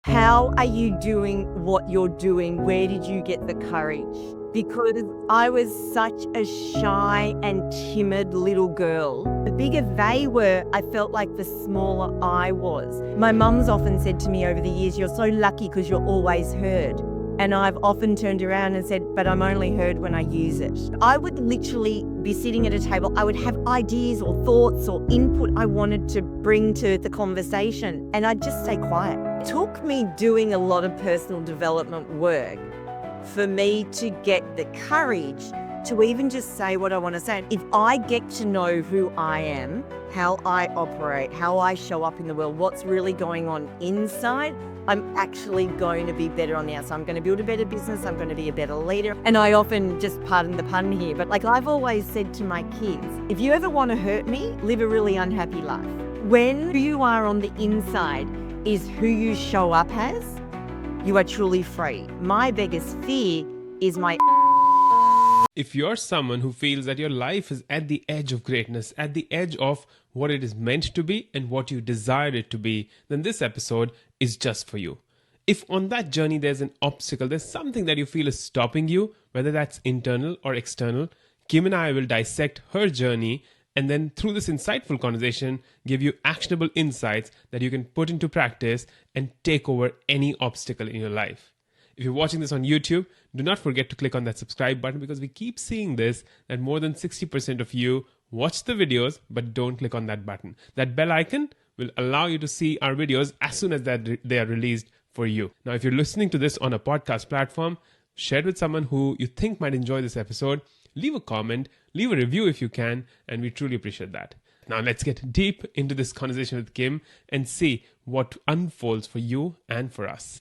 How are you doing what you're doing? Where did you get the courage? Because I was such a shy and timid little girl. The bigger they were, I felt like the smaller I was. My mum's often said to me over the years, "You're so lucky because you're always heard." And I've often turned around and said, "But I'm only heard when I use it." I would literally be sitting at a table. I would have ideas or thoughts or input I wanted to bring to the conversation, and I'd just stay quiet. It took me doing a lot of personal development work for me to get the courage to even just say what I want to say. If I get to know who I am, how I operate, how I show up in the world, what's really going on inside, I'm actually going to be better on the outside. I'm going to build a better business. I'm going to be a better leader. And I often, just pardon the pun here, but like I've always said to my kids, if you ever want to hurt me, live a really unhappy life. When who you are on the inside is who you show up as, you are truly free. My biggest fear is my... If you're someone who feels that your life is at the edge of greatness, at the edge of what it is meant to be and what you desire it to be, then this episode is just for you. If on that journey there's an obstacle, there's something that you feel is stopping you, whether that's internal or external, Kim and I will dissect her journey and then through this insightful conversation, give you actionable insights that you can put into practice and take over any obstacle in your life. If you're watching this on YouTube, do not forget to click on that subscribe button because we keep seeing this, that more than 60% of you watch the videos but don't click on that button. That bell icon will allow you to see our videos as soon as they are released for you. Now, if you're listening to this on a podcast platform, share it with someone who you think might enjoy this episode. Leave a comment, leave a review if you can, and we truly appreciate that. Now, let's get deep into this conversation with Kim and see what unfolds for you and for us.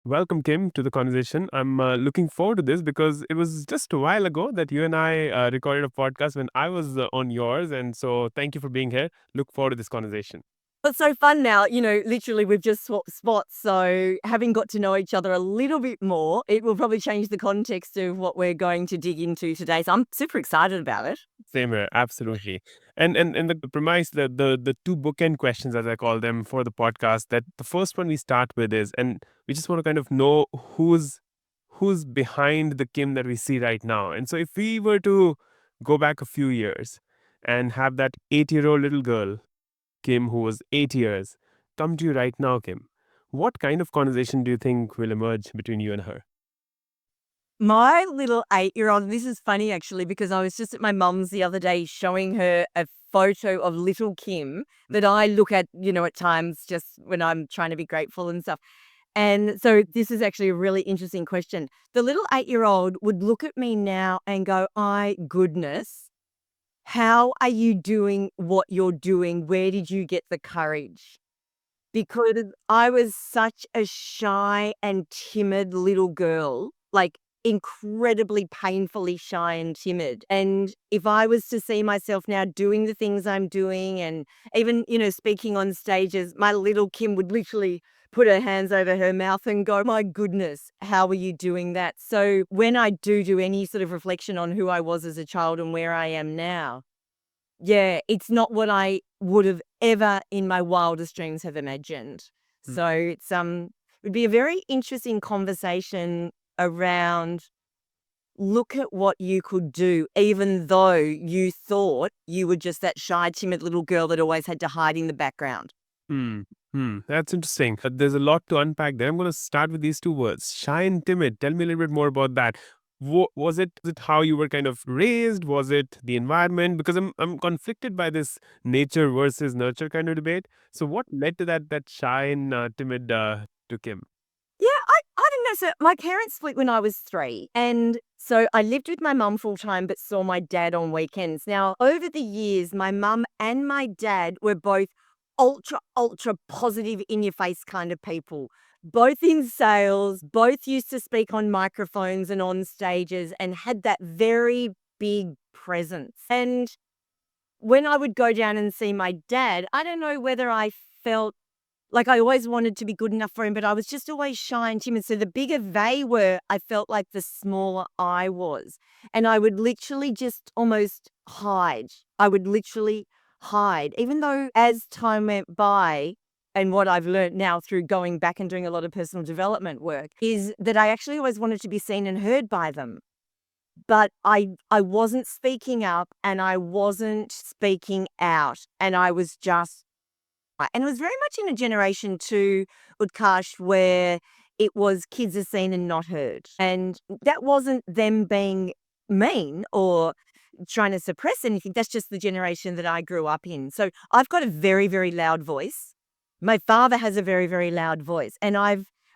Welcome, Kim, to the conversation. I'm looking forward to this because it was just a while ago that you and I recorded a podcast when I was on yours. And so thank you for being here. Look forward to this conversation. It's so fun now, literally we've just swapped spots. So having got to know each other a little bit more, it will probably change the context of what we're going to dig into today. So I'm super excited about it. Same here, absolutely. And the premise, the two bookend questions, as I call them, for the podcast, that the first one we start with is, and we just want to kind of know who's behind the Kim that we see right now. And so if we were to go back a few years and have that 8-year-old little girl, Kim, who was 8 years, come to you right now, Kim, what kind of conversation do you think will emerge between you and her? My little 8-year-old, this is funny actually, because I was just at my mum's the other day showing her a photo of little Kim that I look at, at times just when I'm trying to be grateful and stuff. And so this is actually a really interesting question. The little 8-year-old would look at me now and go, "My goodness, how are you doing what you're doing? Where did you get the courage?" Because I was such a shy and timid little girl, like incredibly painfully shy and timid. And if I was to see myself now doing the things I'm doing and even, speaking on stages, my little Kim would literally put her hands over her mouth and go, "My goodness, how are you doing that?" So when I do any sort of reflection on who I was as a child and where I am now, yeah, it's not what I would have ever in my wildest dreams have imagined. So it's would be a very interesting conversation around look at what you could do, even though you thought you were just that shy, timid little girl that always had to hide in the background. That's interesting. There's a lot to unpack there. I'm going to start with these two words, shy and timid. Tell me a little bit more about that. Was it how you were kind of raised? Was it the environment? Because I'm conflicted by this nature versus nurture kind of debate. So what led to that shy and timid to Kim? Yeah, I don't know. So my parents split when I was 3. And so I lived with my mum full time, but saw my dad on weekends. Now, over the years, my mum and my dad were both ultra positive in your face kind of people, both in sales, both used to speak on microphones and on stages and had that very big presence. And when I would go down and see my dad, I don't know whether I felt Like, I always wanted to be good enough for him, but I was just always shy and timid. So the bigger they were, I felt like the smaller I was. And I would literally just almost hide. I would literally hide, even though as time went by, and what I've learned now through going back and doing a lot of personal development work is that I actually always wanted to be seen and heard by them. But I wasn't speaking up and I wasn't speaking out, and I was just and it was very much in a generation too, Utkarsh, where it was kids are seen and not heard. And that wasn't them being mean or trying to suppress anything. That's just the generation that I grew up in. So I've got a very, very loud voice. My father has a very, very loud voice. And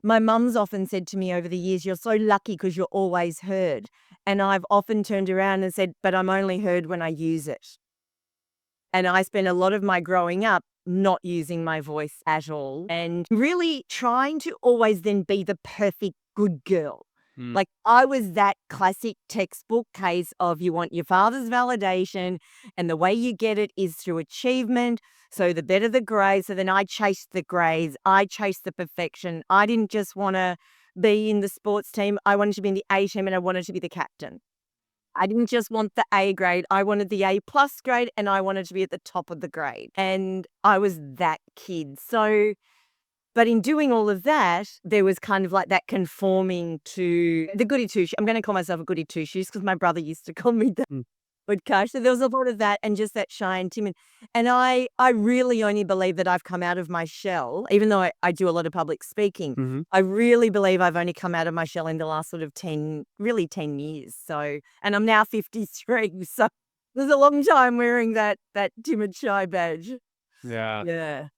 my mum's often said to me over the years, you're so lucky because you're always heard. And I've often turned around and said, but I'm only heard when I use it. And I spent a lot of my growing up not using my voice at all and really trying to always then be the perfect good girl. Like I was that classic textbook case of you want your father's validation and the way you get it is through achievement. So the better the grades. So then I chased the grades. I chased the perfection. I didn't just want to be in the sports team. I wanted to be in the A team and I wanted to be the captain. I didn't just want the A grade. I wanted the A plus grade and I wanted to be at the top of the grade. And I was that kid. So, but in doing all of that, there was kind of like that conforming to the goody two shoes. I'm going to call myself a goody two shoes because my brother used to call me that. Podcast. So there was a lot of that and just that shy and timid. And I really only believe that I've come out of my shell, even though I do a lot of public speaking. I really believe I've only come out of my shell in the last sort of 10 years. So, and I'm now 53. So there's a long time wearing that timid shy badge. Yeah. Yeah.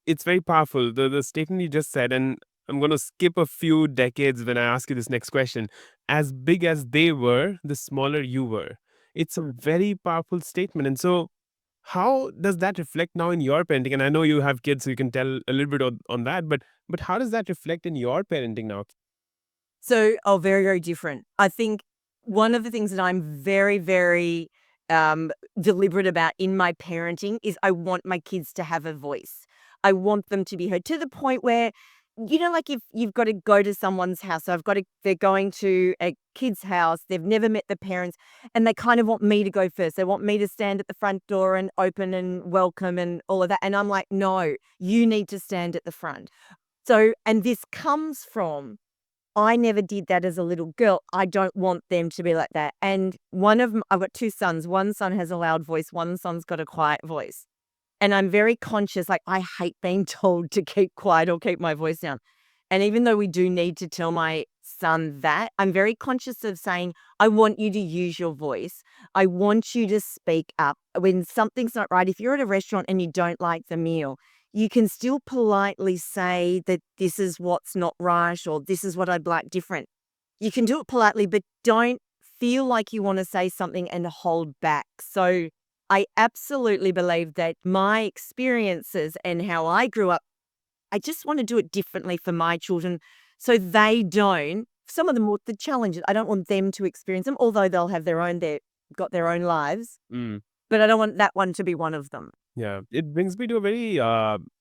It's very powerful. The statement you just said, and I'm going to skip a few decades when I ask you this next question. As big as they were, the smaller you were. It's a very powerful statement. And so, how does that reflect now in your parenting? And I know you have kids, so you can tell a little bit on that. But how does that reflect in your parenting now? So, very, very different. I think one of the things that I'm very, very deliberate about in my parenting is I want my kids to have a voice. I want them to be heard to the point where, like if you've got to go to someone's house, so they're going to a kid's house, they've never met the parents, and they kind of want me to go first. They want me to stand at the front door and open and welcome and all of that. And I'm like, no, you need to stand at the front. So, and this comes from I never did that as a little girl. I don't want them to be like that. And I've got two sons. One son has a loud voice. One son's got a quiet voice. And I'm very conscious, like I hate being told to keep quiet or keep my voice down. And even though we do need to tell my son that, I'm very conscious of saying, I want you to use your voice. I want you to speak up. When something's not right, if you're at a restaurant and you don't like the meal, you can still politely say that this is what's not right or this is what I'd like different. You can do it politely, but don't feel like you want to say something and hold back. So I absolutely believe that my experiences and how I grew up, I just want to do it differently for my children so they don't, some of them, the challenges, I don't want them to experience them, although they'll have they've got their own lives, but I don't want that one to be one of them. Yeah, it brings me to a very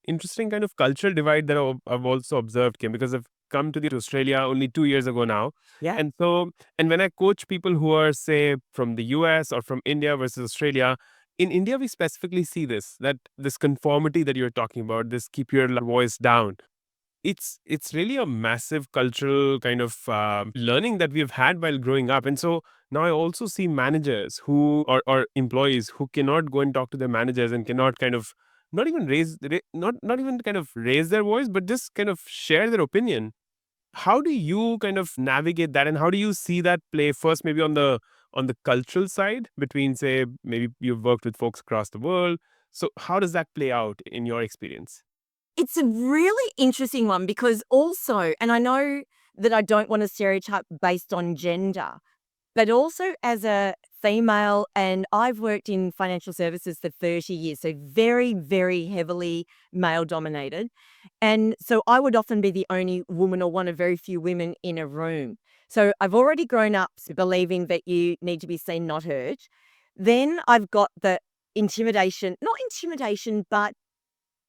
interesting kind of cultural divide that I've also observed, Kim, because I've come to Australia only 2 years ago now. Yeah. And so, and when I coach people who are, say, from the US or from India versus Australia, in India, we specifically see that this conformity that you're talking about, this keep your voice down. It's really a massive cultural kind of learning that we've had while growing up. And so now I also see managers who or employees who cannot go and talk to their managers and cannot kind of not even not even kind of raise their voice, but just kind of share their opinion. How do you kind of navigate that, and how do you see that play first, maybe on the cultural side between, say, maybe you've worked with folks across the world. So how does that play out in your experience? It's a really interesting one because also, and I know that I don't want to stereotype based on gender, but also as a female, and I've worked in financial services for 30 years, so very, very heavily male dominated. And so I would often be the only woman or one of very few women in a room. So I've already grown up believing that you need to be seen, not heard. Then I've got the intimidation, not intimidation, but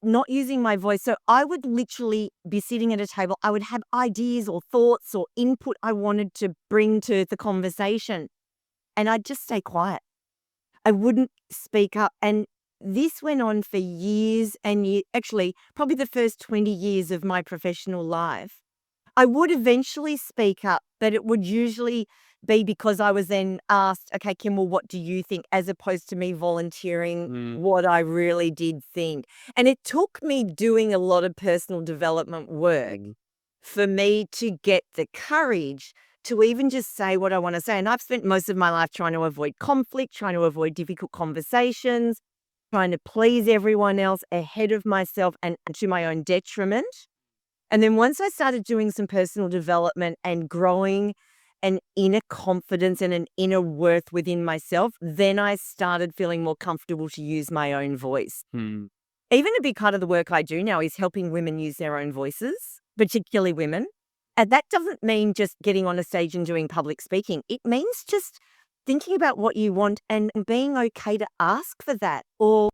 not using my voice. So I would literally be sitting at a table. I would have ideas or thoughts or input I wanted to bring to the conversation, and I'd just stay quiet. I wouldn't speak up. And this went on for years and years, actually, probably the first 20 years of my professional life. I would eventually speak up, but it would usually be because I was then asked, okay, Kim, well, what do you think? As opposed to me volunteering what I really did think. And it took me doing a lot of personal development work for me to get the courage to even just say what I want to say. And I've spent most of my life trying to avoid conflict, trying to avoid difficult conversations, trying to please everyone else ahead of myself and to my own detriment. And then once I started doing some personal development and growing an inner confidence and an inner worth within myself, then I started feeling more comfortable to use my own voice. Even a big part of the work I do now is helping women use their own voices, particularly women. And that doesn't mean just getting on a stage and doing public speaking. It means just thinking about what you want and being okay to ask for that, or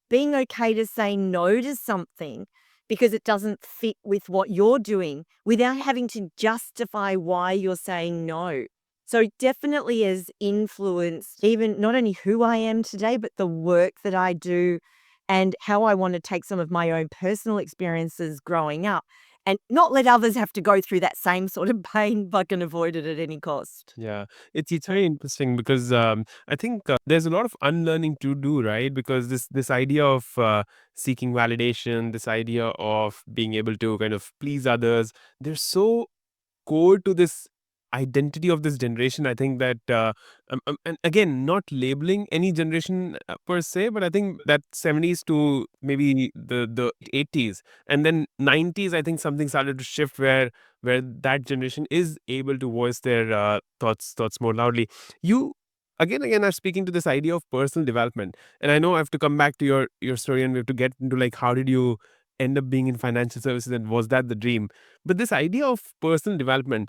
being okay to say no to something because it doesn't fit with what you're doing without having to justify why you're saying no. So it definitely has influenced even not only who I am today, but the work that I do and how I want to take some of my own personal experiences growing up and not let others have to go through that same sort of pain if I can avoid it at any cost. Yeah, it's very interesting because I think there's a lot of unlearning to do, right? Because this idea of seeking validation, this idea of being able to kind of please others, they're so core to this identity of this generation. I think that and again, not labeling any generation per se, but I think that 70s to maybe the 80s and then 90s, I think something started to shift where that generation is able to voice their thoughts more loudly. You again are speaking to this idea of personal development, and I know I have to come back to your story, and we have to get into like how did you end up being in financial services, and was that the dream? But this idea of personal development,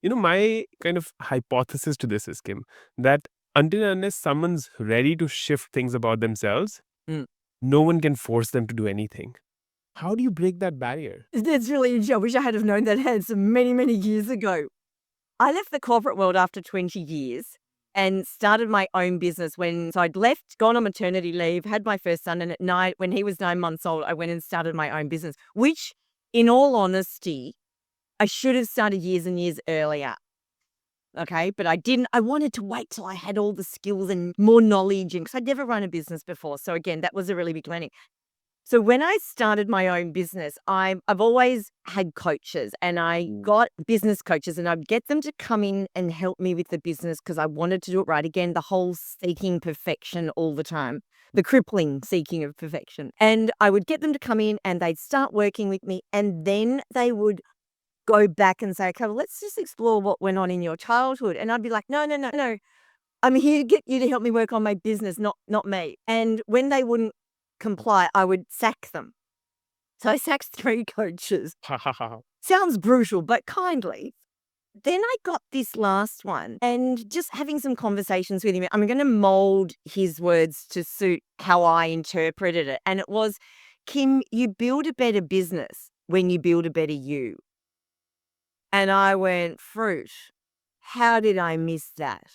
my kind of hypothesis to this is, Kim, that until and unless someone's ready to shift things about themselves, Mm. no one can force them to do anything. How do you break that barrier? That's really interesting. I wish I had have known that answer many, many years ago. I left the corporate world after 20 years and started my own business so I'd left, gone on maternity leave, had my first son, and at night, when he was 9 months old, I went and started my own business, which, in all honesty, I should have started years and years earlier. Okay, but I didn't. I wanted to wait till I had all the skills and more knowledge, and because I'd never run a business before. So again, that was a really big learning. So when I started my own business, I've always had coaches, and I got business coaches, and I'd get them to come in and help me with the business because I wanted to do it right. Again, the whole seeking perfection all the time, the crippling seeking of perfection. And I would get them to come in and they'd start working with me, and then they would go back and say, okay, well, let's just explore what went on in your childhood. And I'd be like, no, no, no, no. I'm here to get you to help me work on my business, not me. And when they wouldn't comply, I would sack them. So I sacked 3 coaches. Sounds brutal, but kindly. Then I got this last one and just having some conversations with him. I'm going to mold his words to suit how I interpreted it. And it was, Kim, you build a better business when you build a better you. And I went, fruit, how did I miss that?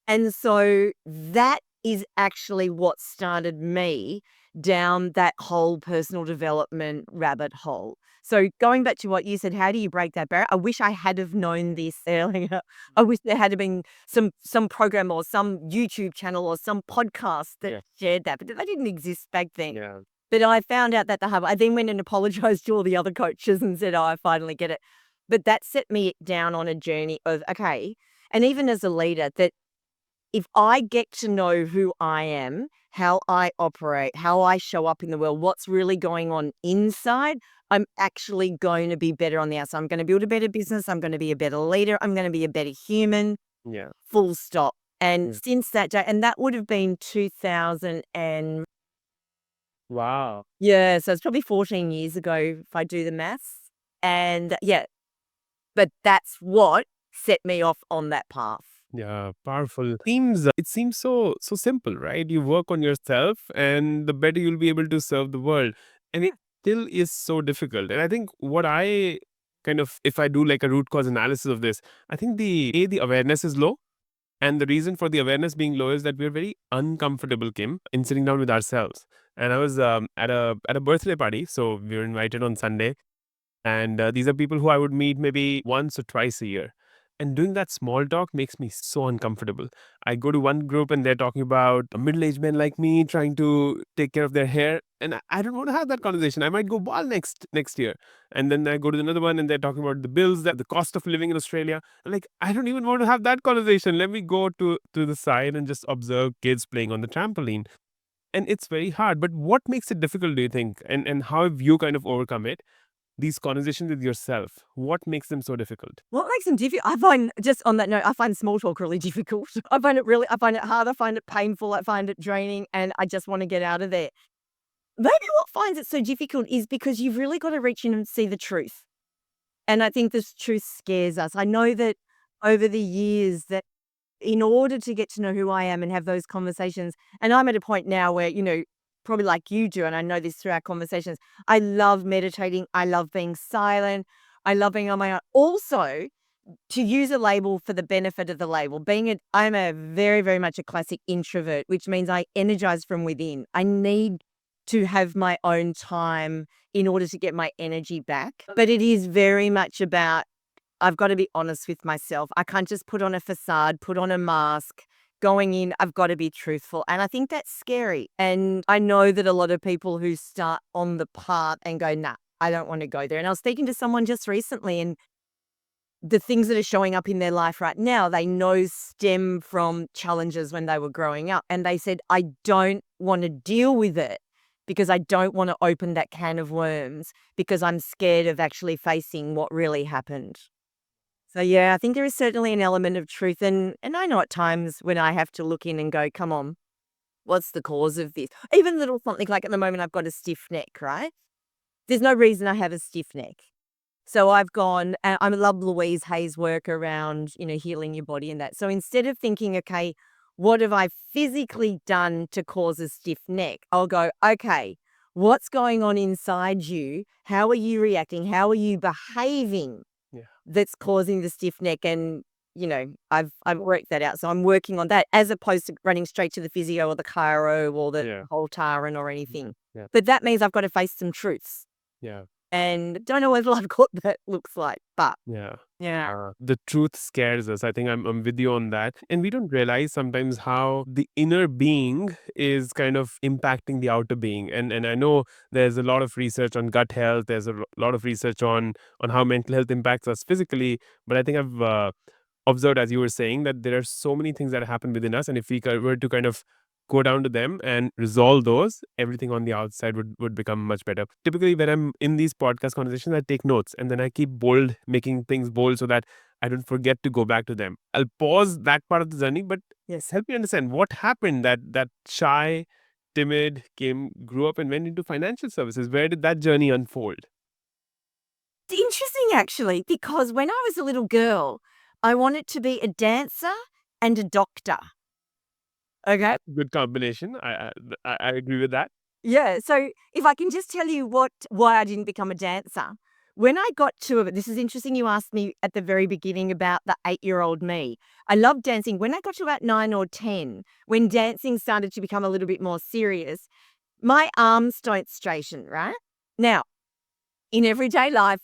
And so that is actually what started me down that whole personal development rabbit hole. So going back to what you said, how do you break that barrier? I wish I had have known this earlier. I wish there had been some program or some YouTube channel or some podcast that shared that, but that didn't exist back then. Yeah. But I found out that the hard way. I then went and apologized to all the other coaches and said, oh, I finally get it. But that set me down on a journey of, okay, and even as a leader, that if I get to know who I am, how I operate, how I show up in the world, what's really going on inside, I'm actually going to be better on the outside. I'm going to build a better business. I'm going to be a better leader. I'm going to be a better human. Yeah. Full stop. And since that day, and that would have been 2000 and Wow. yeah, so it's probably 14 years ago if I do the maths. And yeah, but that's what set me off on that path. Yeah, powerful. It seems so simple, right? You work on yourself, and the better you'll be able to serve the world. And it still is so difficult. And I think what I kind of, if I do like a root cause analysis of this, I think the awareness is low. And the reason for the awareness being low is that we're very uncomfortable, Kim, in sitting down with ourselves. And I was at a birthday party, so we were invited on Sunday, and these are people who I would meet maybe once or twice a year. And doing that small talk makes me so uncomfortable. I go to one group and they're talking about middle-aged men like me trying to take care of their hair, and I don't want to have that conversation. I might go bald next year. And then I go to another one and they're talking about the bills, that the cost of living in Australia. Like, I don't even want to have that conversation. Let me go to the side and just observe kids playing on the trampoline. And it's very hard. But what makes it difficult, do you think? And how have you kind of overcome it? These conversations with yourself, what makes them so difficult? What makes them difficult? I find, just on that note, I find small talk really difficult. I find it hard. I find it painful. I find it draining, and I just want to get out of there. Maybe what finds it so difficult is because you've really got to reach in and see the truth. And I think this truth scares us. I know that over the years that in order to get to know who I am and have those conversations, and I'm at a point now where, probably like you do, and I know this through our conversations, I love meditating. I love being silent. I love being on my own. Also, to use a label for the benefit of the label, I'm a very, very much a classic introvert, which means I energize from within. I need to have my own time in order to get my energy back. But it is very much about, I've got to be honest with myself. I can't just put on a facade, put on a mask. Going in, I've got to be truthful. And I think that's scary. And I know that a lot of people who start on the path and go, nah, I don't want to go there. And I was speaking to someone just recently, and the things that are showing up in their life right now, they know stem from challenges when they were growing up. And they said, I don't want to deal with it because I don't want to open that can of worms because I'm scared of actually facing what really happened. So, yeah, I think there is certainly an element of truth. And I know at times when I have to look in and go, come on, what's the cause of this? Even little something like at the moment, I've got a stiff neck, right? There's no reason I have a stiff neck. So I've gone, I love Louise Hay's work around, healing your body and that. So instead of thinking, okay, what have I physically done to cause a stiff neck? I'll go, okay, what's going on inside you? How are you reacting? How are you behaving? Yeah. That's causing the stiff neck. And, I've worked that out. So I'm working on that as opposed to running straight to the physio or the chiro or the Voltaren or anything. Yeah. But that means I've got to face some truths. Yeah. And don't know what that looks like, but Yeah. yeah. The truth scares us. I think I'm with you on that. And we don't realize sometimes how the inner being is kind of impacting the outer being. And I know there's a lot of research on gut health. There's a lot of research on how mental health impacts us physically. But I think I've observed, as you were saying, that there are so many things that happen within us. And if we were to kind of go down to them and resolve those, everything on the outside would become much better. Typically, when I'm in these podcast conversations, I take notes and then I keep making things bold so that I don't forget to go back to them. I'll pause that part of the journey, but Yes. help me understand what happened that shy, timid grew up and went into financial services. Where did that journey unfold? It's interesting, actually, because when I was a little girl, I wanted to be a dancer and a doctor. Okay. Good combination. I agree with that. Yeah. So if I can just tell you why I didn't become a dancer. When I got to it, this is interesting. You asked me at the very beginning about the 8-year-old me. I loved dancing. When I got to about 9 or 10, when dancing started to become a little bit more serious, my arms don't straighten, right? Now, in everyday life,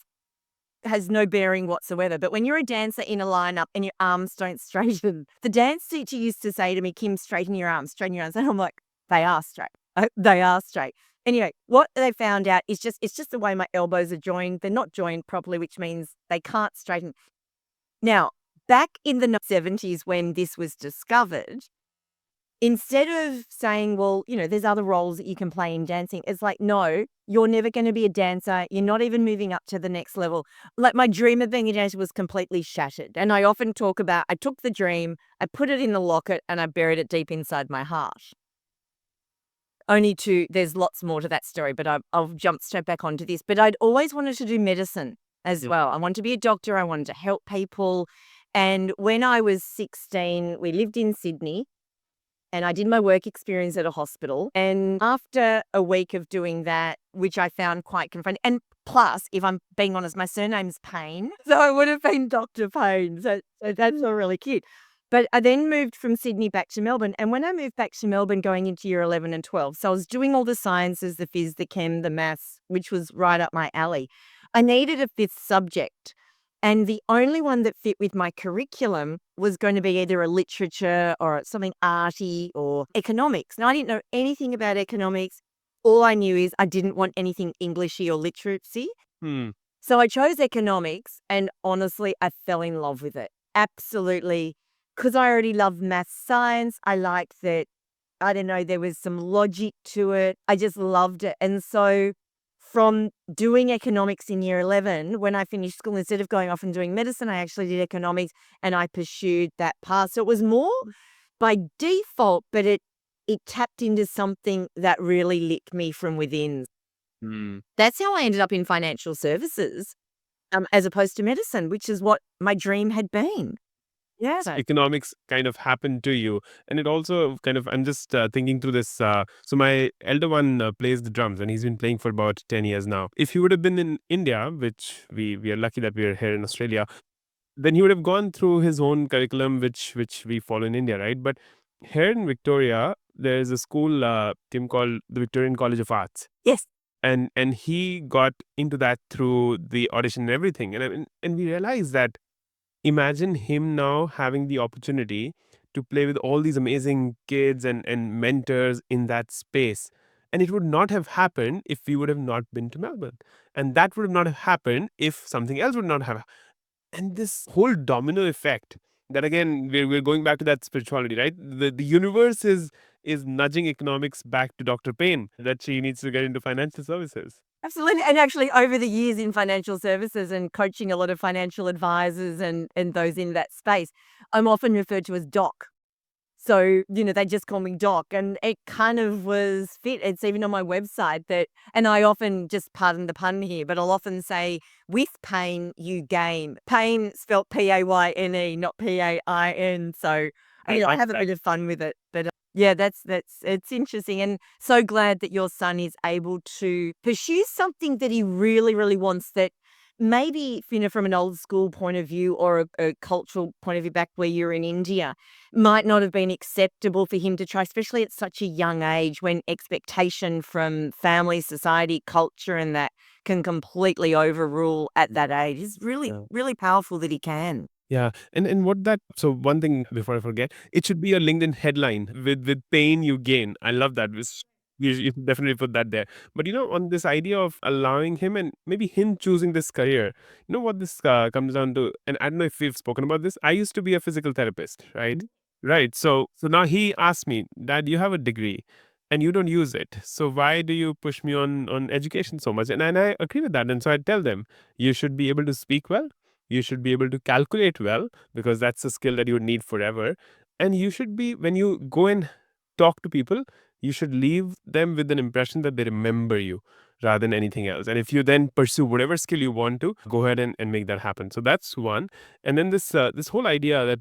has no bearing whatsoever. But when you're a dancer in a lineup and your arms don't straighten, the dance teacher used to say to me, Kim, straighten your arms, straighten your arms. And I'm like, they are straight. They are straight. Anyway, what they found out is it's just the way my elbows are joined. They're not joined properly, which means they can't straighten. Now, back in the 70s when this was discovered, instead of saying, well, there's other roles that you can play in dancing, it's like, no, you're never going to be a dancer. You're not even moving up to the next level. Like, my dream of being a dancer was completely shattered. And I often talk about, I took the dream, I put it in the locket, and I buried it deep inside my heart. There's lots more to that story, but I'll jump straight back onto this. But I'd always wanted to do medicine as well. I wanted to be a doctor. I wanted to help people. And when I was 16, we lived in Sydney. and I did my work experience at a hospital. And after a week of doing that, which I found quite confronting, and plus, if I'm being honest, my surname's Payne, so I would have been Dr. Payne. So that's not really cute. But I then moved from Sydney back to Melbourne. And when I moved back to Melbourne going into year 11 and 12, so I was doing all the sciences, the phys, the chem, the maths, which was right up my alley. I needed a fifth subject. And the only one that fit with my curriculum was going to be either a literature or something arty or economics. Now, I didn't know anything about economics. All I knew is I didn't want anything Englishy or literacy. Hmm. So I chose economics, and honestly, I fell in love with it. Absolutely. Because I already loved math science. I liked that, I don't know, there was some logic to it. I just loved it. And so from doing economics in year 11, when I finished school, instead of going off and doing medicine, I actually did economics and I pursued that path. So it was more by default, but it tapped into something that really lit me from within. Hmm. That's how I ended up in financial services, as opposed to medicine, which is what my dream had been. Yeah. Economics kind of happened to you, and it also kind of, I'm just thinking through this. So my elder one plays the drums, and he's been playing for about 10 years now. If he would have been in India, which we are lucky that we are here in Australia, then he would have gone through his own curriculum, which we follow in India, right? But here in Victoria, there's a school, Tim, called the Victorian College of Arts. Yes. And he got into that through the audition and everything. And we realized that, imagine him now having the opportunity to play with all these amazing kids and mentors in that space. And it would not have happened if we would have not been to Melbourne. And that would have not have happened if something else would not have. And this whole domino effect, that again, we're going back to that spirituality, right? The universe is nudging economics back to Dr. Payne, that she needs to get into financial services. Absolutely. And actually, over the years in financial services and coaching a lot of financial advisors and those in that space, I'm often referred to as Doc. So, they just call me Doc, and it kind of was fit. It's even on my website that, and I often, just pardon the pun here, but I'll often say, with pain, you gain. Pain spelt Payne, not Pain. So, I have a bit of fun with it, but yeah, it's interesting, and so glad that your son is able to pursue something that he really, really wants, that maybe, from an old school point of view or a cultural point of view back where you're in India, might not have been acceptable for him to try, especially at such a young age when expectation from family, society, culture, and that can completely overrule at that age. It's really, really powerful that he can. Yeah. And what that, so one thing before I forget, it should be a LinkedIn headline, with pain you gain. I love that. You should definitely put that there. But on this idea of allowing him, and maybe him choosing this career, what this comes down to, and I don't know if we've spoken about this. I used to be a physical therapist, right? Right. So now he asked me, Dad, you have a degree and you don't use it. So why do you push me on education so much? And I agree with that. And so I tell them, you should be able to speak well. You should be able to calculate well, because that's a skill that you would need forever. And you should be, when you go and talk to people, you should leave them with an impression that they remember you rather than anything else. And if you then pursue whatever skill you want to, go ahead and make that happen. So that's one. And then this whole idea that,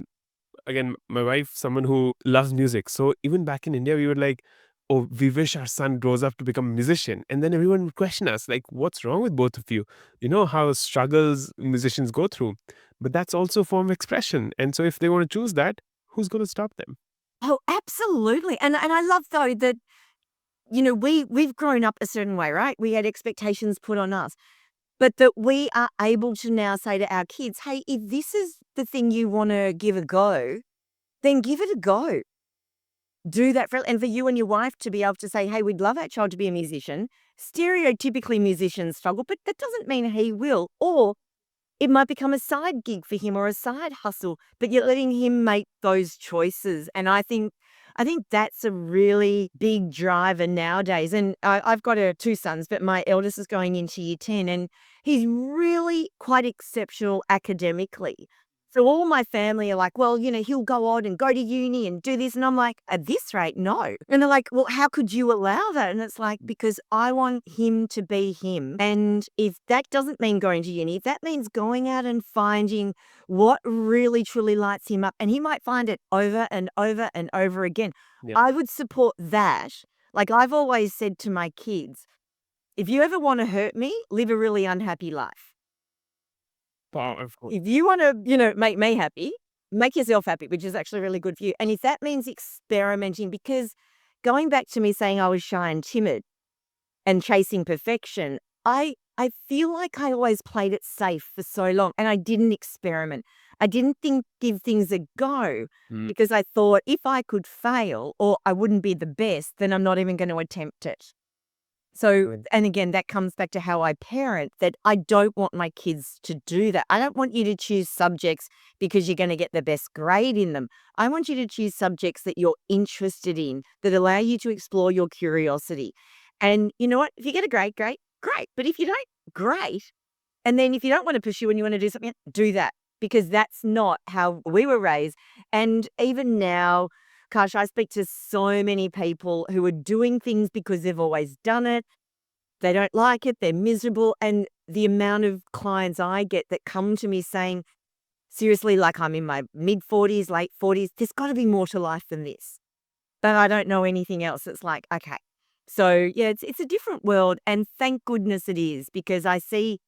again, my wife, someone who loves music. So even back in India, we were like, oh, we wish our son grows up to become a musician. And then everyone would question us, like, what's wrong with both of you? You know how struggles musicians go through. But that's also a form of expression. And so if they want to choose that, who's going to stop them? Oh, absolutely. And I love, though, that, we've grown up a certain way, right? We had expectations put on us. But that we are able to now say to our kids, hey, if this is the thing you want to give a go, then give it a go. Do that and for you and your wife to be able to say, hey, we'd love our child to be a musician. Stereotypically, musicians struggle, but that doesn't mean he will. Or it might become a side gig for him or a side hustle, but you're letting him make those choices. And I think that's a really big driver nowadays. And I've got two sons, but my eldest is going into year 10, and he's really quite exceptional academically. So all my family are like, well, he'll go on and go to uni and do this. And I'm like, at this rate, no. And they're like, well, how could you allow that? And it's like, because I want him to be him. And if that doesn't mean going to uni, if that means going out and finding what really truly lights him up, and he might find it over and over and over again, Yeah. I would support that. Like I've always said to my kids, if you ever want to hurt me, live a really unhappy life. Powerful. If you want to, make me happy, make yourself happy, which is actually really good for you. And if that means experimenting, because going back to me saying I was shy and timid and chasing perfection, I feel like I always played it safe for so long and I didn't experiment. I didn't give things a go because I thought if I could fail or I wouldn't be the best, then I'm not even going to attempt it. So, and again, that comes back to how I parent, that I don't want my kids to do that. I don't want you to choose subjects because you're going to get the best grade in them. I want you to choose subjects that you're interested in, that allow you to explore your curiosity. And you know what? If you get a grade, great. But if you don't, great. And then if you don't want to pursue and you want to do something, do that, because that's not how we were raised. And even now, Kash, I speak to so many people who are doing things because they've always done it. They don't like it. They're miserable. And the amount of clients I get that come to me saying, seriously, like I'm in my mid-40s, late 40s, there's got to be more to life than this. But I don't know anything else. It's like, okay. So, yeah, it's a different world. And thank goodness it is, because I see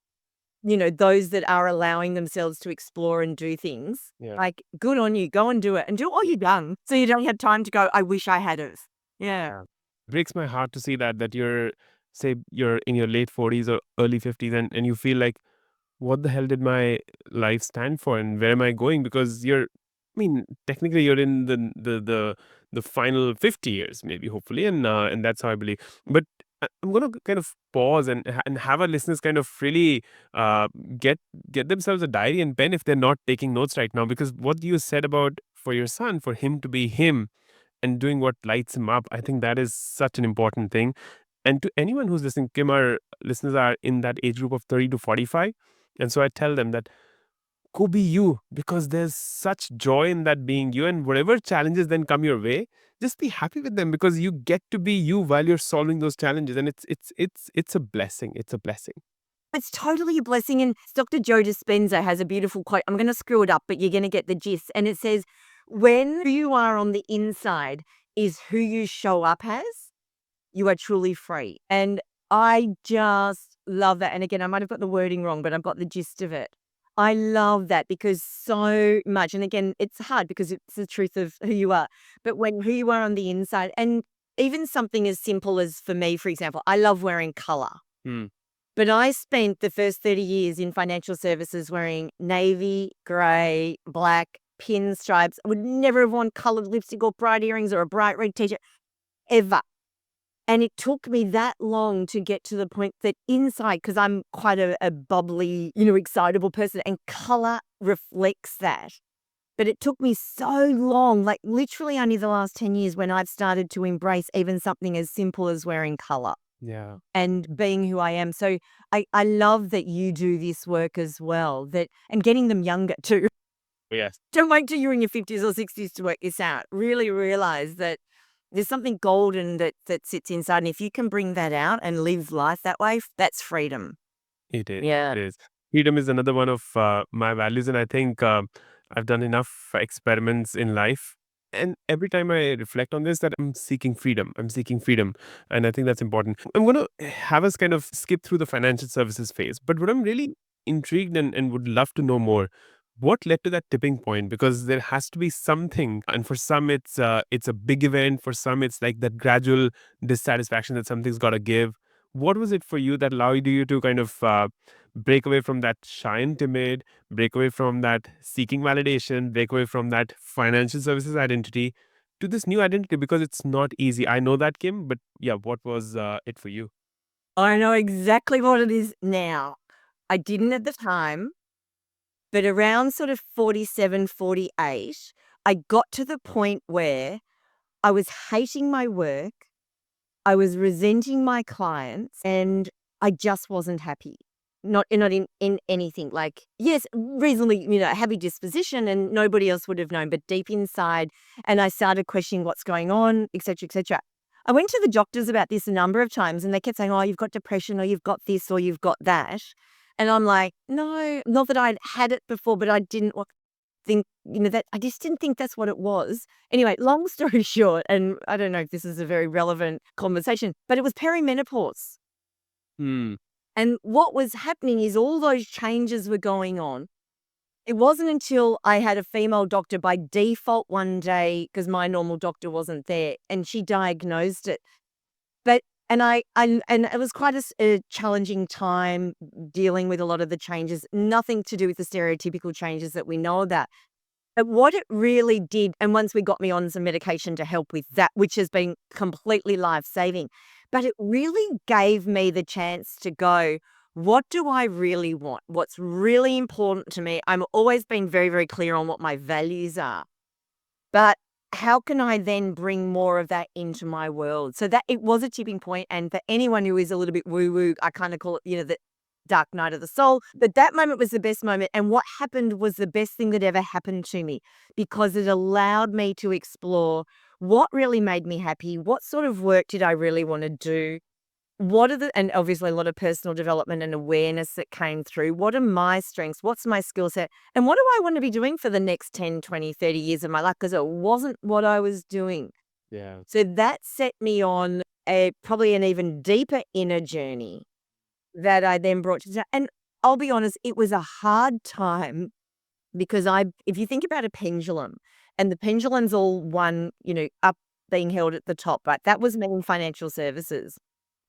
those that are allowing themselves to explore and do things, like, good on you. Go and do it and do it while you're young. So you don't have time to go, I wish I had it. Yeah. Breaks my heart to see that you're, say, you're in your late 40s or early 50s and you feel like, what the hell did my life stand for and where am I going? Because technically you're in the final 50 years, maybe, hopefully, and that's how I believe. But I'm going to kind of pause and have our listeners kind of really uh, get get themselves a diary and pen if they're not taking notes right now, because what you said about for your son, for him to be him and doing what lights him up, I think that is such an important thing. And to anyone who's listening, Kim, our listeners are in that age group of 30 to 45. And so I tell them that go be you, because there's such joy in that being you. And whatever challenges then come your way, just be happy with them, because you get to be you while you're solving those challenges. And it's a blessing. It's a blessing. It's totally a blessing. And Dr. Joe Dispenza has a beautiful quote. I'm going to screw it up, but you're going to get the gist. And it says, when who you are on the inside is who you show up as, you are truly free. And I just love that. And again, I might have got the wording wrong, but I've got the gist of it. I love that, because so much, and again, it's hard because it's the truth of who you are, but when who you are on the inside, and even something as simple as, for me, for example, I love wearing color. But I spent the first 30 years in financial services wearing navy, gray, black, pinstripes. I would never have worn colored lipstick or bright earrings or a bright red t-shirt, ever. And it took me that long to get to the point that inside, because I'm quite a bubbly, excitable person, and color reflects that. But it took me so long, like literally only the last 10 years, when I've started to embrace even something as simple as wearing color. Yeah. And being who I am. So I love that you do this work as well, and getting them younger too. Yes. Don't wait till you're in your 50s or 60s to work this out. Really realize that there's something golden that sits inside. And if you can bring that out and live life that way, that's freedom. It is. Yeah. It is. Freedom is another one of my values. And I think I've done enough experiments in life. And every time I reflect on this, that I'm seeking freedom. I'm seeking freedom. And I think that's important. I'm going to have us kind of skip through the financial services phase. But what I'm really intrigued and would love to know more, what led to that tipping point? Because there has to be something. And for some, it's a big event. For some, it's like that gradual dissatisfaction that something's got to give. What was it for you that allowed you to kind of break away from that shy and timid, break away from that seeking validation, break away from that financial services identity to this new identity? Because it's not easy. I know that, Kim, but yeah, what was it for you? I know exactly what it is now. I didn't at the time, but around sort of 47, 48, I got to the point where I was hating my work. I was resenting my clients, and I just wasn't happy. not in anything. Like, yes, reasonably, happy disposition, and nobody else would have known, but deep inside, and I started questioning what's going on, et cetera, et cetera. I went to the doctors about this a number of times, and they kept saying, oh, you've got depression, or you've got this, or you've got that. And I'm like, no, not that I'd had it before, but I didn't think, that I just didn't think that's what it was. Anyway, long story short, and I don't know if this is a very relevant conversation, but it was perimenopause. Hmm. And what was happening is all those changes were going on. It wasn't until I had a female doctor by default one day, because my normal doctor wasn't there, and she diagnosed it. But and it was quite a challenging time dealing with a lot of the changes, nothing to do with the stereotypical changes that we know about. But what it really did, and once we got me on some medication to help with that, which has been completely life-saving, but it really gave me the chance to go, what do I really want? What's really important to me? I'm always been very, very clear on what my values are. But how can I then bring more of that into my world? So that it was a tipping point. And for anyone who is a little bit woo-woo, I kind of call it, the dark night of the soul. But that moment was the best moment. And what happened was the best thing that ever happened to me, because it allowed me to explore what really made me happy, what sort of work did I really want to do, and obviously a lot of personal development and awareness that came through. What are my strengths? What's my skill set? And what do I want to be doing for the next 10, 20, 30 years of my life? Because it wasn't what I was doing. Yeah. So that set me on probably an even deeper inner journey that I then brought to, and I'll be honest, it was a hard time, because if you think about a pendulum, and the pendulum's all one, up being held at the top, right? That was me in financial services.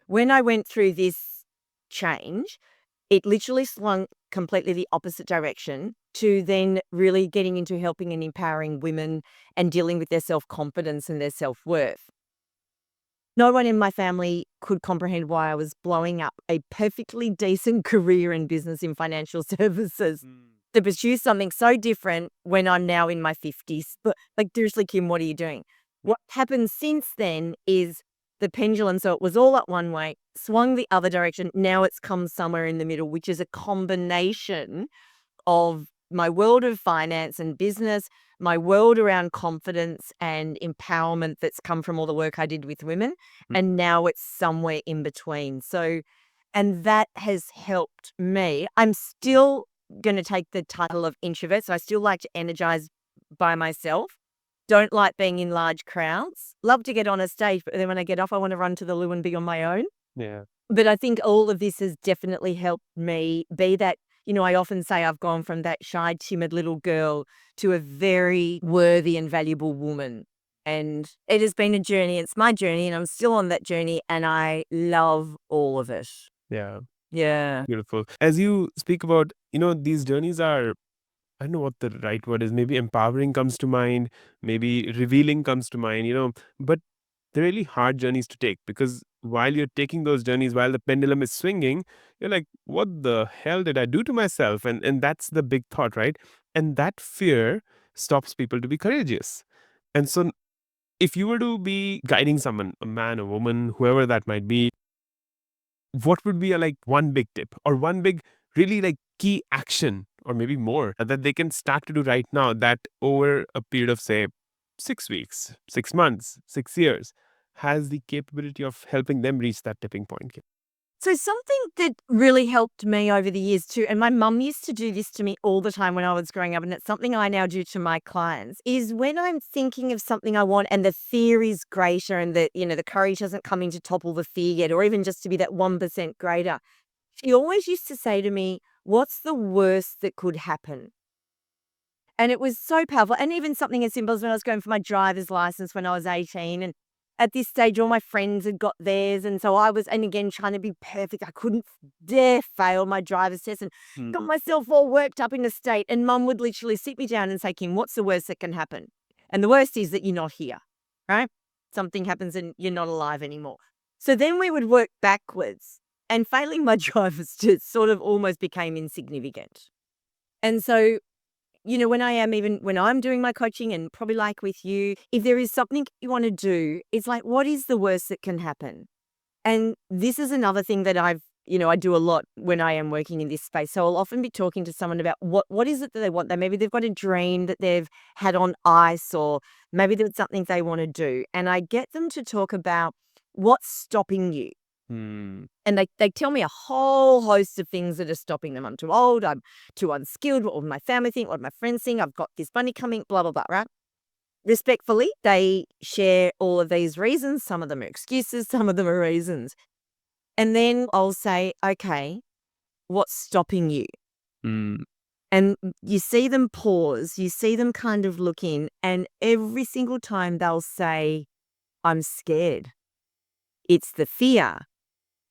When I went through this change, it literally swung completely the opposite direction to then really getting into helping and empowering women and dealing with their self-confidence and their self-worth. No one in my family could comprehend why I was blowing up a perfectly decent career in business in financial services to pursue something so different when I'm now in my 50s. But like, seriously, Kim, what are you doing? What happened since then is the pendulum, so it was all up one way, swung the other direction. Now it's come somewhere in the middle, which is a combination of my world of finance and business, my world around confidence and empowerment that's come from all the work I did with women. And now it's somewhere in between. So, and that has helped me. I'm still going to take the title of introvert. So I still like to energize by myself. Don't like being in large crowds. Love to get on a stage, but then when I get off, I want to run to the loo and be on my own. Yeah. But I think all of this has definitely helped me be that, I often say I've gone from that shy, timid little girl to a very worthy and valuable woman. And it has been a journey. It's my journey, and I'm still on that journey, and I love all of it. Yeah. Yeah. Beautiful. As you speak about, these journeys are, I don't know what the right word is. Maybe empowering comes to mind, maybe revealing comes to mind, but they're really hard journeys to take, because while you're taking those journeys, while the pendulum is swinging, you're like, what the hell did I do to myself? And that's the big thought, right? And that fear stops people to be courageous. And so if you were to be guiding someone, a man, a woman, whoever that might be, what would be one big tip or one big really key action, or maybe more, that they can start to do right now, that over a period of, say, 6 weeks, 6 months, 6 years, has the capability of helping them reach that tipping point? So something that really helped me over the years too, and my mum used to do this to me all the time when I was growing up, and it's something I now do to my clients, is when I'm thinking of something I want and the fear is greater, and the courage hasn't come in to topple the fear yet, or even just to be that 1% greater. She always used to say to me, what's the worst that could happen? And it was so powerful. And even something as simple as when I was going for my driver's license when I was 18, and at this stage, all my friends had got theirs. And so I was, and again, trying to be perfect. I couldn't dare fail my driver's test, and got myself all worked up in a state. And mum would literally sit me down and say, Kim, what's the worst that can happen? And the worst is that you're not here, right? Something happens and you're not alive anymore. So then we would work backwards, and failing my driver's test sort of almost became insignificant. And so, when I'm doing my coaching, and probably like with you, if there is something you want to do, it's like, what is the worst that can happen? And this is another thing that I've I do a lot when I am working in this space. So I'll often be talking to someone about what is it that they want. Maybe they've got a dream that they've had on ice, or maybe there's something they want to do. And I get them to talk about what's stopping you. Hmm. And they tell me a whole host of things that are stopping them. I'm too old, I'm too unskilled, what will my family think, what my friends think, I've got this money coming, blah, blah, blah, right? Respectfully, they share all of these reasons. Some of them are excuses, some of them are reasons. And then I'll say, okay, what's stopping you? Hmm. And you see them pause, you see them kind of look in, and every single time they'll say, I'm scared. It's the fear.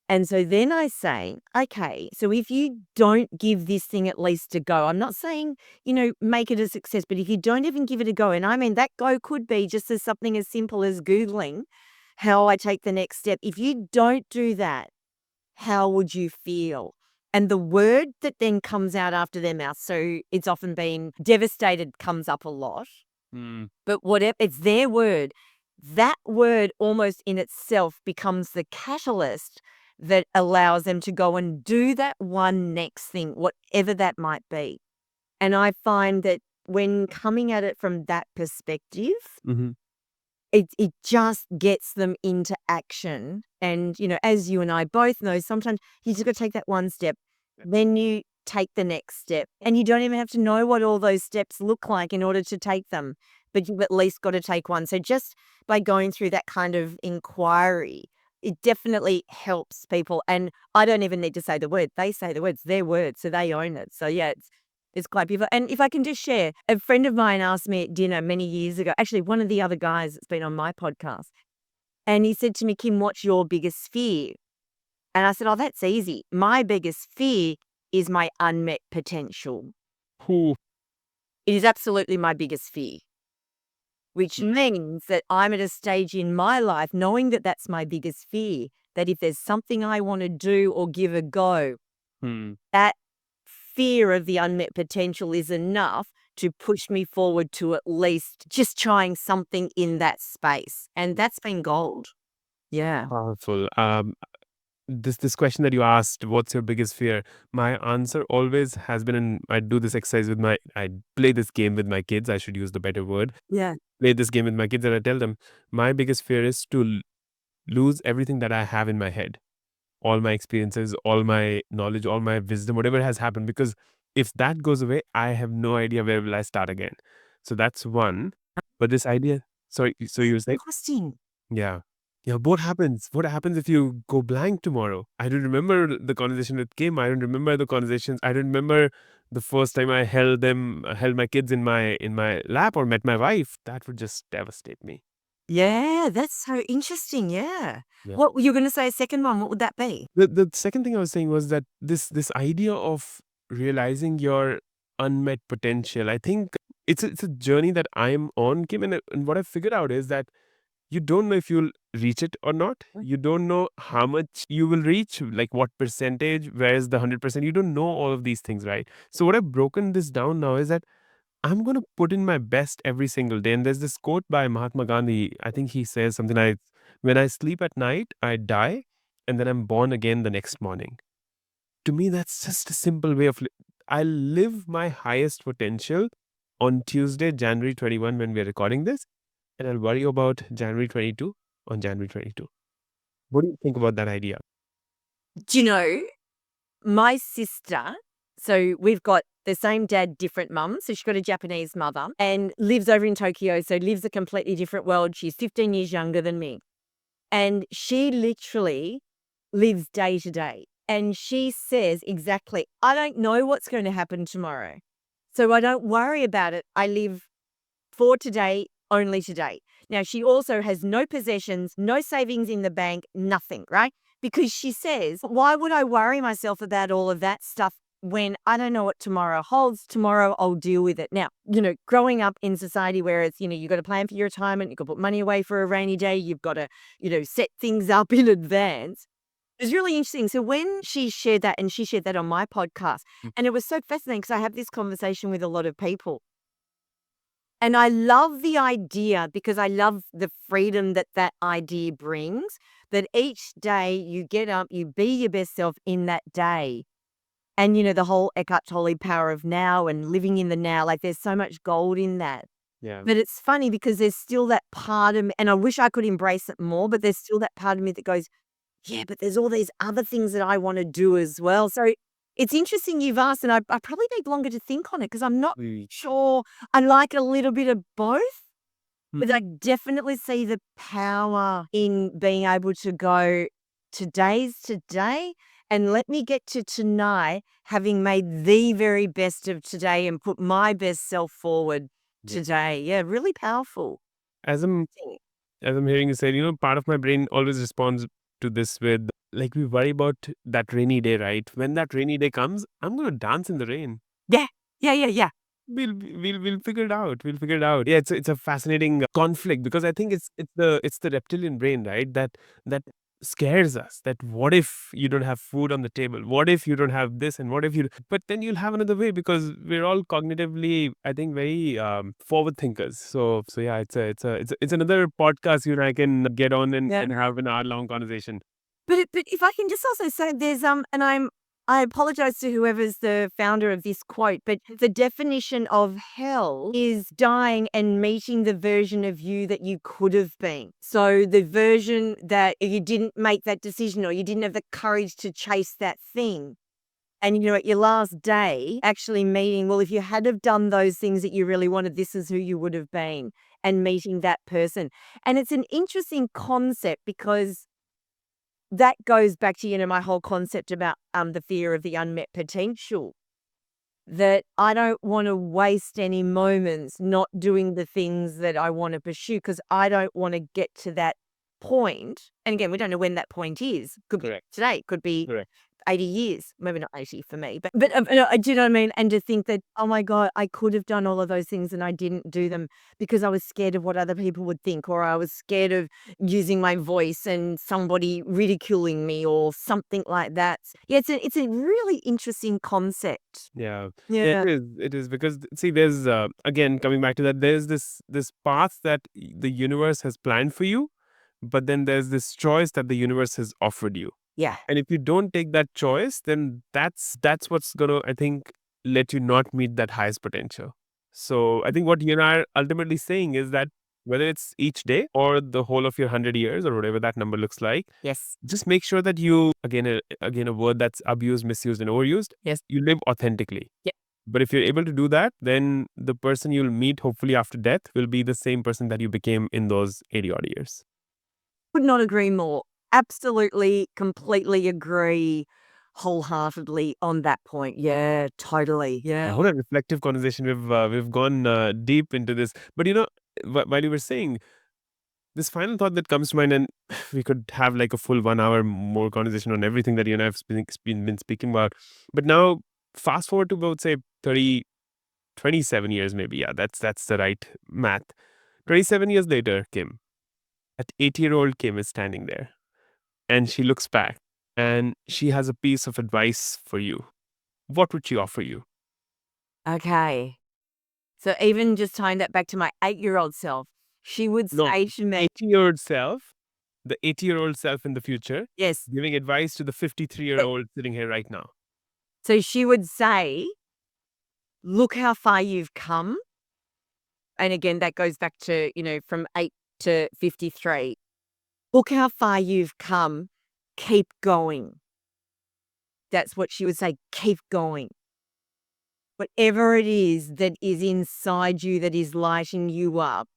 And so then I say, okay, so if you don't give this thing at least a go, I'm not saying, make it a success, but if you don't even give it a go, and I mean, that go could be just as something as simple as Googling how I take the next step. If you don't do that, how would you feel? And the word that then comes out after their mouth, so it's often been devastated comes up a lot, Hmm. but whatever, it's their word. That word almost in itself becomes the catalyst that allows them to go and do that one next thing, whatever that might be. And I find that when coming at it from that perspective, Mhm. it just gets them into action. And, as you and I both know, sometimes you just got to take that one step, then you take the next step. And you don't even have to know what all those steps look like in order to take them, but you've at least got to take one. So just by going through that kind of inquiry, it definitely helps people. And I don't even need to say the word. They say the words, their words, so they own it. So yeah, it's quite beautiful. And if I can just share, a friend of mine asked me at dinner many years ago, actually one of the other guys that's been on my podcast, and he said to me, Kim, what's your biggest fear? And I said, oh, that's easy. My biggest fear is my unmet potential. Who? It is absolutely my biggest fear, which means that I'm at a stage in my life knowing that that's my biggest fear, that if there's something I want to do or give a go, Hmm. that fear of the unmet potential is enough to push me forward to at least just trying something in that space. And that's been gold. Yeah. Powerful. This question that you asked, what's your biggest fear? My answer always has been, and I do this exercise with I play this game with my kids. I should use the better word. Yeah. Play this game with my kids, and I tell them my biggest fear is to lose everything that I have in my head, all my experiences, all my knowledge, all my wisdom, whatever has happened. Because if that goes away, I have no idea where will I start again. So that's one. But this idea, sorry, so you were saying? Interesting. Yeah. Yeah. What happens? What happens if you go blank tomorrow? I don't remember the conversation with Kim. I don't remember the conversations. I don't remember the first time I held my kids in my lap or met my wife. That would just devastate me. Yeah, that's so interesting. Yeah. Yeah. What were you going to say? A second one? What would that be? The second thing I was saying was that this idea of realizing your unmet potential, I think it's a journey that I'm on, Kim, and what I've figured out is that you don't know if you'll reach it or not. You don't know how much you will reach, like what percentage, where's the 100%. You don't know all of these things, right? So what I've broken this down now is that I'm going to put in my best every single day. And there's this quote by Mahatma Gandhi. I think he says something like, when I sleep at night, I die, and then I'm born again the next morning. To me, that's just a simple way of, I live my highest potential on Tuesday, January 21, when we're recording this, and I'll worry about January 22 on January 22. What do you think about that idea? Do you know, my sister, so we've got the same dad, different mum. So she's got a Japanese mother and lives over in Tokyo. So lives a completely different world. She's 15 years younger than me. And she literally lives day to day. And she says exactly, I don't know what's going to happen tomorrow. So I don't worry about it. I live for today, only today. Now, she also has no possessions, no savings in the bank, nothing, right? Because she says, why would I worry myself about all of that stuff when I don't know what tomorrow holds? Tomorrow I'll deal with it. Now, growing up in society where it's, you've got to plan for your retirement, you've got to put money away for a rainy day, you've got to, set things up in advance. It's really interesting. So when she shared that, and she shared that on my podcast, and it was so fascinating because I have this conversation with a lot of people. And I love the idea because I love the freedom that that idea brings, that each day you get up, you be your best self in that day. And, the whole Eckhart Tolle power of now and living in the now, like there's so much gold in that. Yeah. But it's funny because there's still that part of me, and I wish I could embrace it more, but there's still that part of me that goes, yeah, but there's all these other things that I want to do as well. So it's interesting you've asked, and I probably need longer to think on it because I'm not We- sure. I like a little bit of both, but Mhm. I definitely see the power in being able to go, today's today, and let me get to tonight, having made the very best of today and put my best self forward Yeah. today. Yeah, really powerful. As I'm as I'm hearing you say, part of my brain always responds to this with like we worry about that rainy day, right? When that rainy day comes, I'm gonna dance in the rain. Yeah, yeah, yeah, yeah. We'll figure it out. We'll figure it out. Yeah, it's a fascinating conflict because I think it's the reptilian brain, right? That scares us. That what if you don't have food on the table? What if you don't have this? And what if you? But then you'll have another way because we're all cognitively, I think, very forward thinkers. So yeah, it's another podcast you and I can get on Yeah. and have an hour-long conversation. But if I can just also say there's and I apologize to whoever's the founder of this quote, but the definition of hell is dying and meeting the version of you that you could have been. So the version that you didn't make that decision or you didn't have the courage to chase that thing. And at your last day, actually meeting, well, if you had have done those things that you really wanted, this is who you would have been, and meeting that person. And it's an interesting concept because that goes back to, my whole concept about the fear of the unmet potential, that I don't want to waste any moments not doing the things that I want to pursue because I don't want to get to that point. And again, we don't know when that point is. Could be Correct. today, could be Correct. 80 years, maybe not 80 for me, but do you know what I mean? And to think that, oh my God, I could have done all of those things and I didn't do them because I was scared of what other people would think, or I was scared of using my voice and somebody ridiculing me or something like that. Yeah, it's a really interesting concept. Yeah. Yeah. It is because see, there's again coming back to that. There's this path that the universe has planned for you, but then there's this choice that the universe has offered you. Yeah. And if you don't take that choice, then that's what's gonna, I think, let you not meet that highest potential. So I think what you and I are ultimately saying is that whether it's each day or the whole of your 100 years or whatever that number looks like, Yes. just make sure that you again a word that's abused, misused, and overused. Yes. You live authentically. Yeah. But if you're able to do that, then the person you'll meet, hopefully after death, will be the same person that you became in those 80 odd years. Could not agree more. Absolutely, completely agree wholeheartedly on that point. Yeah, totally. Yeah. What a reflective conversation. We've gone deep into this. But while you were saying this final thought that comes to mind, and we could have like a full 1 hour more conversation on everything that you and I have been speaking about. But now, fast forward to about say 30, 27 years, maybe. Yeah, that's the right math. 27 years later, Kim, that 80-year-old Kim is standing there, and she looks back, and she has a piece of advice for you. What would she offer you? Okay. So even just tying that back to my 8-year-old self, she would No, say to me, 80-year-old self, the 80-year-old self in the future, yes. giving advice to the 53-year-old sitting here right now. So she would say, look how far you've come. And again, that goes back to, from 8 to 53. Look how far you've come. Keep going. That's what she would say. Keep going. Whatever it is that is inside you that is lighting you up,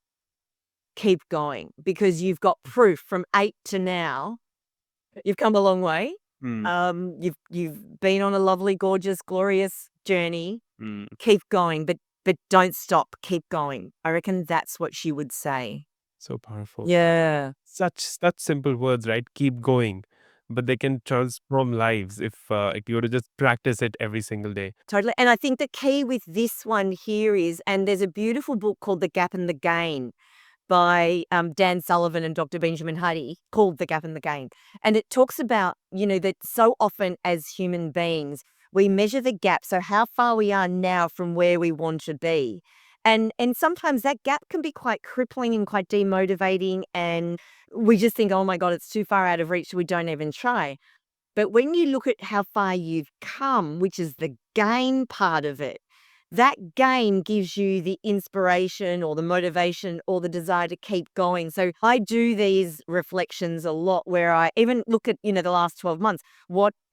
keep going because you've got proof from 8 to now. You've come a long way. Mm. You've been on a lovely, gorgeous, glorious journey. Mm. Keep going, but don't stop. Keep going. I reckon that's what she would say. So powerful. Yeah. Such simple words, right? Keep going. But they can transform lives if you were to just practice it every single day. Totally. And I think the key with this one here is, and there's a beautiful book called The Gap and the Gain by Dan Sullivan and Dr. Benjamin Huddy, called The Gap and the Gain. And it talks about, that so often as human beings, we measure the gap, so how far we are now from where we want to be. And sometimes that gap can be quite crippling and quite demotivating. And we just think, oh my God, it's too far out of reach. So we don't even try. But when you look at how far you've come, which is the gain part of it, that gain gives you the inspiration or the motivation or the desire to keep going. So I do these reflections a lot where I even look at, the last 12 months.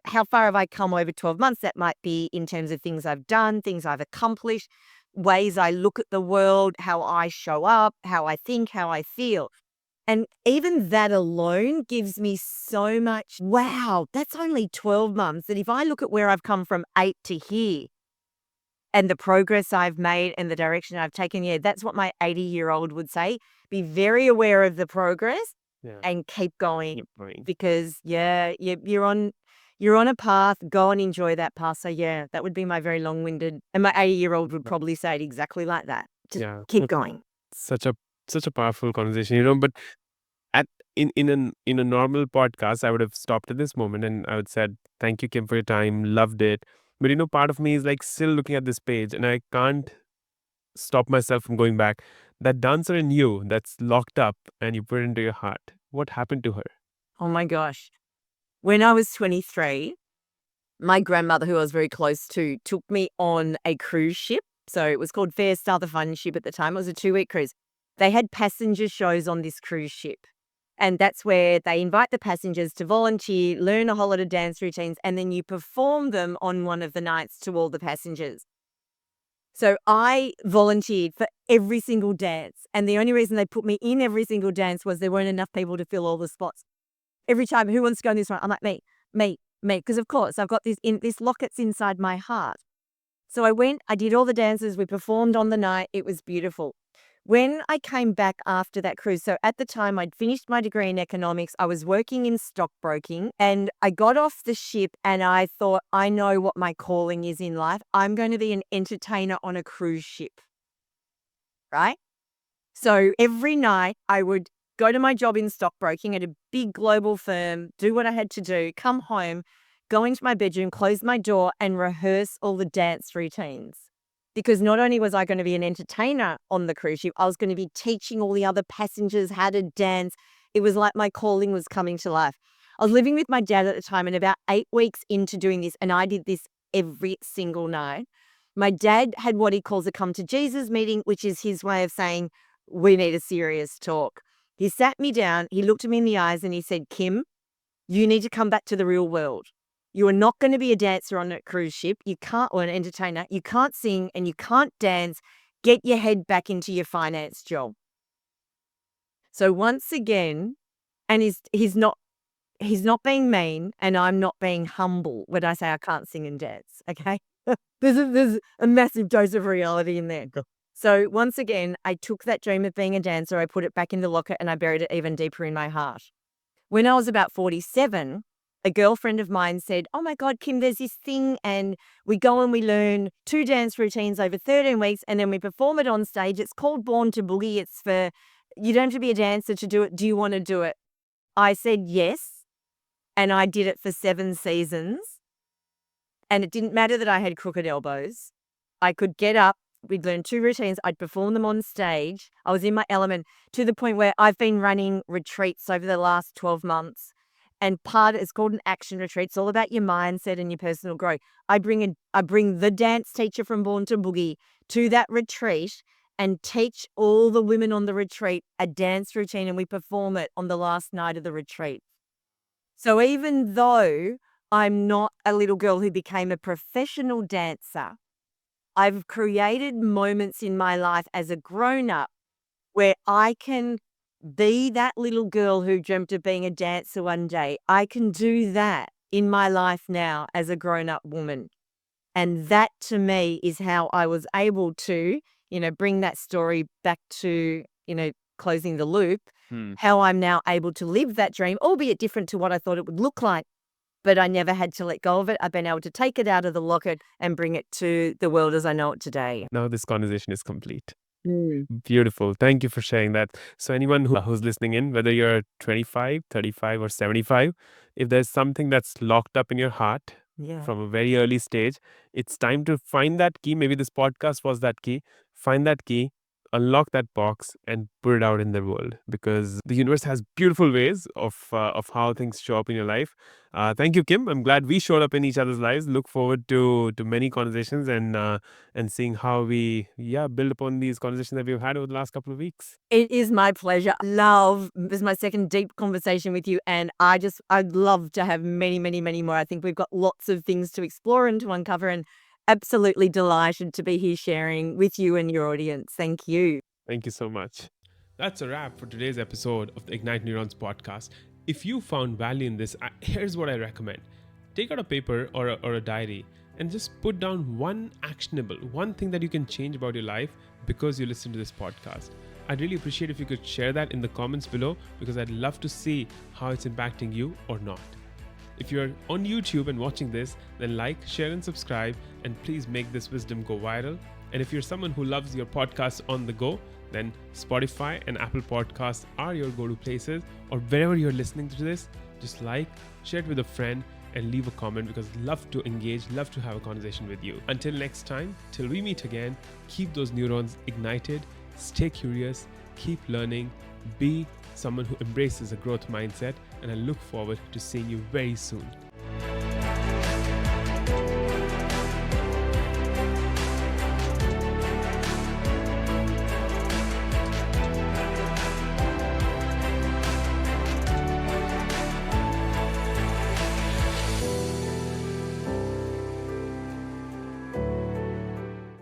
How far have I come over 12 months? That might be in terms of things I've done, things I've accomplished, ways I look at the world, how I show up, how I think, how I feel. And even that alone gives me so much, wow, that's only 12 months. That if I look at where I've come from 8 to here and the progress I've made and the direction I've taken, that's what my 80-year-old would say. Be very aware of the progress and keep going. Because, you're on a path, go and enjoy that path. So, that would be my very long-winded, and my 80-year-old would probably say it exactly like that. Just keep going. Such a powerful conversation, but at in a normal podcast, I would have stopped at this moment and I would said, thank you, Kim, for your time, loved it. But part of me is like still looking at this page and I can't stop myself from going back. That dancer in you that's locked up and you put it into your heart. What happened to her? Oh my gosh. When I was 23, my grandmother, who I was very close to, took me on a cruise ship. So it was called Fair Star, the Fun Ship at the time. It was a 2-week cruise. They had passenger shows on this cruise ship. And that's where they invite the passengers to volunteer, learn a whole lot of dance routines, and then you perform them on one of the nights to all the passengers. So I volunteered for every single dance. And the only reason they put me in every single dance was there weren't enough people to fill all the spots. Every time, who wants to go in this one? I'm like, me. Because of course, I've got this locket's inside my heart. So I went, I did all the dances, we performed on the night. It was beautiful. When I came back after that cruise, so at the time I'd finished my degree in economics, I was working in stockbroking, and I got off the ship and I thought, I know what my calling is in life. I'm going to be an entertainer on a cruise ship, right? So every night I would go to my job in stockbroking at a big global firm, do what I had to do, come home, go into my bedroom, close my door and rehearse all the dance routines. Because not only was I going to be an entertainer on the cruise ship, I was going to be teaching all the other passengers how to dance. It was like my calling was coming to life. I was living with my dad at the time, and about 8 weeks into doing this, and I did this every single night, my dad had what he calls a come to Jesus meeting, which is his way of saying, we need a serious talk. He sat me down, he looked at me in the eyes and he said, Kim, you need to come back to the real world. You are not going to be a dancer on a cruise ship. You can't, or an entertainer. You can't sing and you can't dance. Get your head back into your finance job. So once again, and he's not being mean, and I'm not being humble when I say I can't sing and dance. Okay, there's a massive dose of reality in there. So once again, I took that dream of being a dancer, I put it back in the locker, and I buried it even deeper in my heart. When I was about 47. A girlfriend of mine said, oh my God, Kim, there's this thing, and we go and we learn 2 dance routines over 13 weeks and then we perform it on stage. It's called Born to Boogie. It's for, you don't have to be a dancer to do it. Do you want to do it? I said yes. And I did it for 7 seasons. And it didn't matter that I had crooked elbows. I could get up. We'd learn 2 routines. I'd perform them on stage. I was in my element to the point where I've been running retreats over the last 12 months. And it's called an action retreat. It's all about your mindset and your personal growth. I bring the dance teacher from Born to Boogie to that retreat and teach all the women on the retreat a dance routine, and we perform it on the last night of the retreat. So even though I'm not a little girl who became a professional dancer, I've created moments in my life as a grown-up where I can be that little girl who dreamt of being a dancer one day. I can do that in my life now as a grown-up woman. And that to me is how I was able to, bring that story back to, closing the loop, how I'm now able to live that dream, albeit different to what I thought it would look like. But I never had to let go of it. I've been able to take it out of the locket and bring it to the world as I know it today. Now this conversation is complete. Beautiful. Thank you for sharing that. So anyone who's listening in, whether you're 25, 35 or 75, if there's something that's locked up in your heart Yeah. from a very early stage. It's time to find that key. Maybe this podcast was that key. Find that key, unlock that box, and put it out in the world. Because the universe has beautiful ways of how things show up in your life. Thank you, Kim. I'm glad we showed up in each other's lives. Look forward to many conversations and seeing how we build upon these conversations that we've had over the last couple of weeks. It is my pleasure. This is my second deep conversation with you, and I'd love to have many, many, many more. I think we've got lots of things to explore and to uncover, and absolutely delighted to be here sharing with you and your audience. Thank you. Thank you so much. That's a wrap for today's episode of the Ignite Neurons podcast. If you found value in this, here's what I recommend. Take out a paper or a diary and just put down one thing that you can change about your life because you listen to this podcast. I'd really appreciate if you could share that in the comments below, because I'd love to see how it's impacting you or not. If you're on YouTube and watching this, then like, share and subscribe, and please make this wisdom go viral. And if you're someone who loves your podcast on the go, then Spotify and Apple Podcasts are your go-to places, or wherever you're listening to this, just like, share it with a friend, and leave a comment, because I'd love to engage, love to have a conversation with you. Until next time, till we meet again, keep those neurons ignited, stay curious, keep learning, be someone who embraces a growth mindset, and I look forward to seeing you very soon.